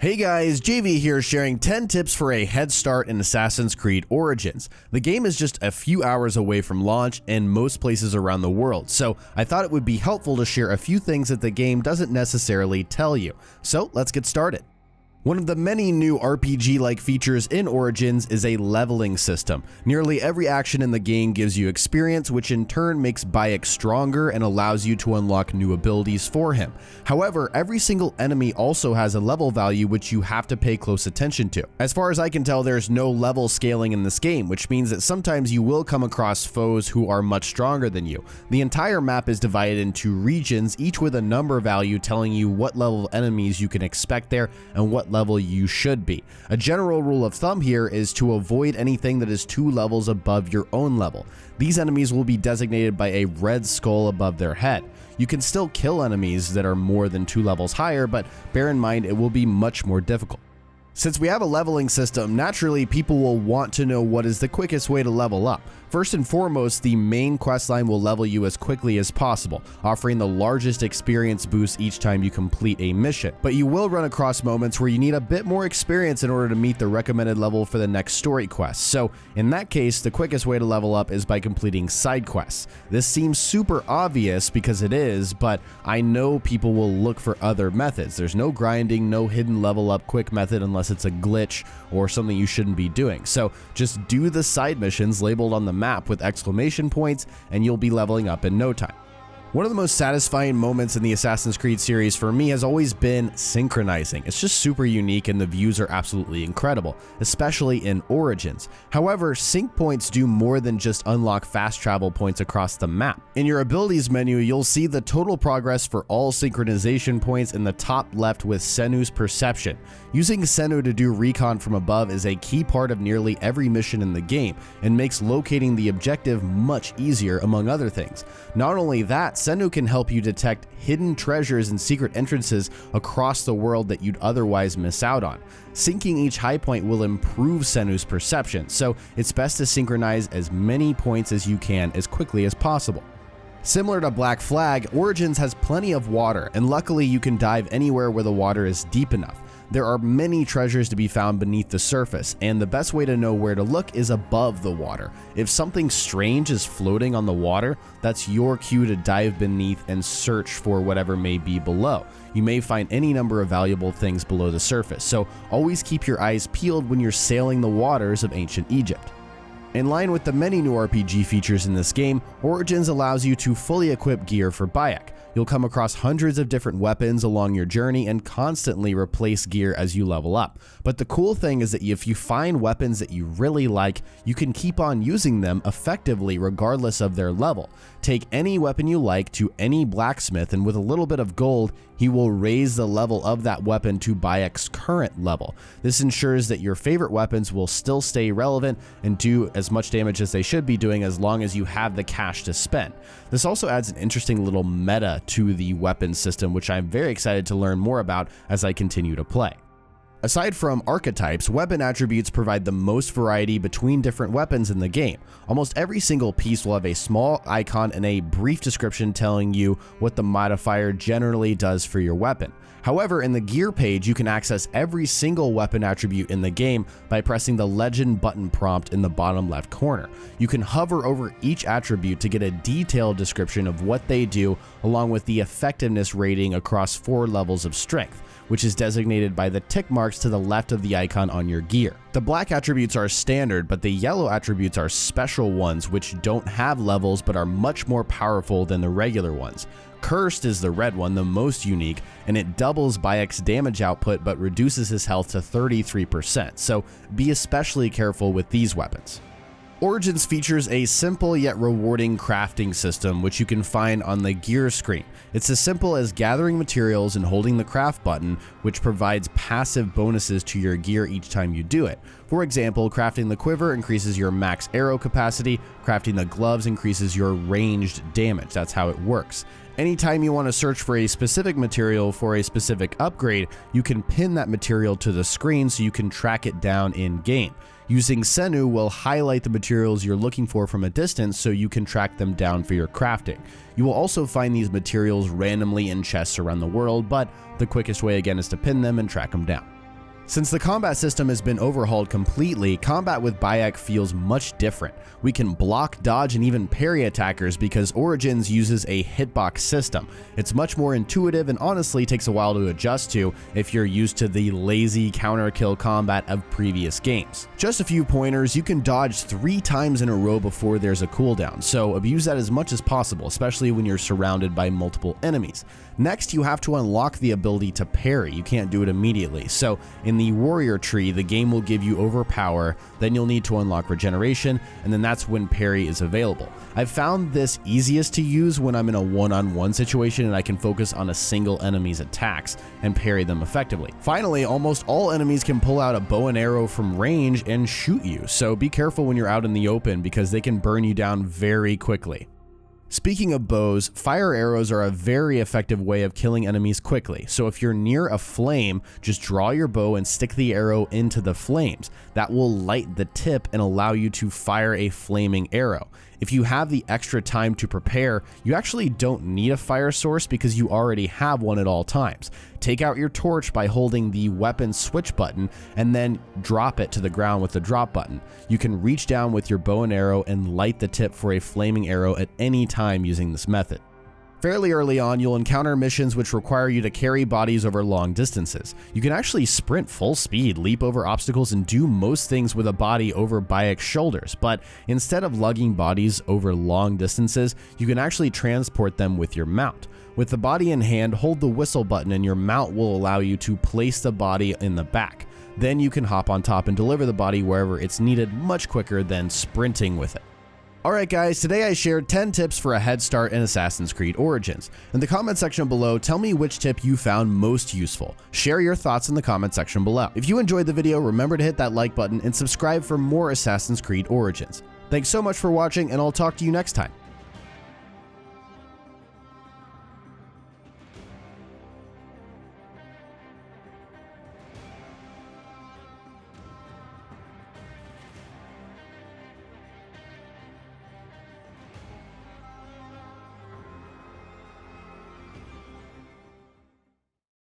Hey guys, JV here sharing 10 tips for a head start in Assassin's Creed Origins. The game is just a few hours away from launch in most places around the world, so I thought it would be helpful to share a few things that the game doesn't necessarily tell you. So let's get started. One of the many new RPG-like features in Origins is a leveling system. Nearly every action in the game gives you experience, which in turn makes Bayek stronger and allows you to unlock new abilities for him. However, every single enemy also has a level value which you have to pay close attention to. As far as I can tell, there's no level scaling in this game, which means that sometimes you will come across foes who are much stronger than you. The entire map is divided into regions, each with a number value telling you what level of enemies you can expect there and what level you should be. A general rule of thumb here is to avoid anything that is 2 levels above your own level. These enemies will be designated by a red skull above their head. You can still kill enemies that are more than 2 levels higher, but bear in mind it will be much more difficult. Since we have a leveling system, naturally people will want to know what is the quickest way to level up. First and foremost, the main questline will level you as quickly as possible, offering the largest experience boost each time you complete a mission. But you will run across moments where you need a bit more experience in order to meet the recommended level for the next story quest. So in that case, the quickest way to level up is by completing side quests. This seems super obvious because it is, but I know people will look for other methods. There's no grinding, no hidden level up quick method unless it's a glitch or something you shouldn't be doing. So just do the side missions labeled on the map with exclamation points and you'll be leveling up in no time. One of the most satisfying moments in the Assassin's Creed series for me has always been synchronizing. It's just super unique and the views are absolutely incredible, especially in Origins. However, sync points do more than just unlock fast travel points across the map. In your abilities menu, you'll see the total progress for all synchronization points in the top left with Senu's Perception. Using Senu to do recon from above is a key part of nearly every mission in the game and makes locating the objective much easier, among other things. Not only that, Senu can help you detect hidden treasures and secret entrances across the world that you'd otherwise miss out on. Syncing each high point will improve Senu's perception, so it's best to synchronize as many points as you can as quickly as possible. Similar to Black Flag, Origins has plenty of water, and luckily you can dive anywhere where the water is deep enough. There are many treasures to be found beneath the surface, and the best way to know where to look is above the water. If something strange is floating on the water, that's your cue to dive beneath and search for whatever may be below. You may find any number of valuable things below the surface, so always keep your eyes peeled when you're sailing the waters of ancient Egypt. In line with the many new RPG features in this game, Origins allows you to fully equip gear for Bayek. You'll come across hundreds of different weapons along your journey and constantly replace gear as you level up. But the cool thing is that if you find weapons that you really like, you can keep on using them effectively regardless of their level. Take any weapon you like to any blacksmith, and with a little bit of gold, he will raise the level of that weapon to Bayek's current level. This ensures that your favorite weapons will still stay relevant and do as much damage as they should be doing as long as you have the cash to spend. This also adds an interesting little meta to the weapon system, which I'm very excited to learn more about as I continue to play. Aside from archetypes, weapon attributes provide the most variety between different weapons in the game. Almost every single piece will have a small icon and a brief description telling you what the modifier generally does for your weapon. However, in the gear page, you can access every single weapon attribute in the game by pressing the legend button prompt in the bottom left corner. You can hover over each attribute to get a detailed description of what they do, along with the effectiveness rating across 4 levels of strength, which is designated by the tick marks to the left of the icon on your gear. The black attributes are standard, but the yellow attributes are special ones which don't have levels but are much more powerful than the regular ones. Cursed is the red one, the most unique, and it doubles Bayek's damage output but reduces his health to 33%, so be especially careful with these weapons. Origins features a simple yet rewarding crafting system which you can find on the gear screen. It's as simple as gathering materials and holding the craft button, which provides passive bonuses to your gear each time you do it. For example, crafting the quiver increases your max arrow capacity, crafting the gloves increases your ranged damage. That's how it works. Anytime you want to search for a specific material for a specific upgrade, you can pin that material to the screen so you can track it down in game. Using Senu will highlight the materials you're looking for from a distance so you can track them down for your crafting. You will also find these materials randomly in chests around the world, but the quickest way again is to pin them and track them down. Since the combat system has been overhauled completely, combat with Bayek feels much different. We can block, dodge, and even parry attackers because Origins uses a hitbox system. It's much more intuitive and honestly takes a while to adjust to if you're used to the lazy counter kill combat of previous games. Just a few pointers: you can dodge 3 times in a row before there's a cooldown, so abuse that as much as possible, especially when you're surrounded by multiple enemies. Next, you have to unlock the ability to parry. You can't do it immediately, so in the warrior tree, the game will give you overpower, then you'll need to unlock regeneration, and then that's when parry is available. I've found this easiest to use when I'm in a one-on-one situation and I can focus on a single enemy's attacks and parry them effectively. Finally, almost all enemies can pull out a bow and arrow from range and shoot you, so be careful when you're out in the open because they can burn you down very quickly. Speaking of bows, fire arrows are a very effective way of killing enemies quickly, so if you're near a flame, just draw your bow and stick the arrow into the flames. That will light the tip and allow you to fire a flaming arrow. If you have the extra time to prepare, you actually don't need a fire source because you already have one at all times. Take out your torch by holding the weapon switch button and then drop it to the ground with the drop button. You can reach down with your bow and arrow and light the tip for a flaming arrow at any time using this method. Fairly early on, you'll encounter missions which require you to carry bodies over long distances. You can actually sprint full speed, leap over obstacles, and do most things with a body over Bayek's shoulders, but instead of lugging bodies over long distances, you can actually transport them with your mount. With the body in hand, hold the whistle button and your mount will allow you to place the body in the back. Then you can hop on top and deliver the body wherever it's needed much quicker than sprinting with it. Alright guys, today I shared 10 tips for a head start in Assassin's Creed Origins. In the comment section below, tell me which tip you found most useful. Share your thoughts in the comment section below. If you enjoyed the video, remember to hit that like button and subscribe for more Assassin's Creed Origins. Thanks so much for watching, and I'll talk to you next time.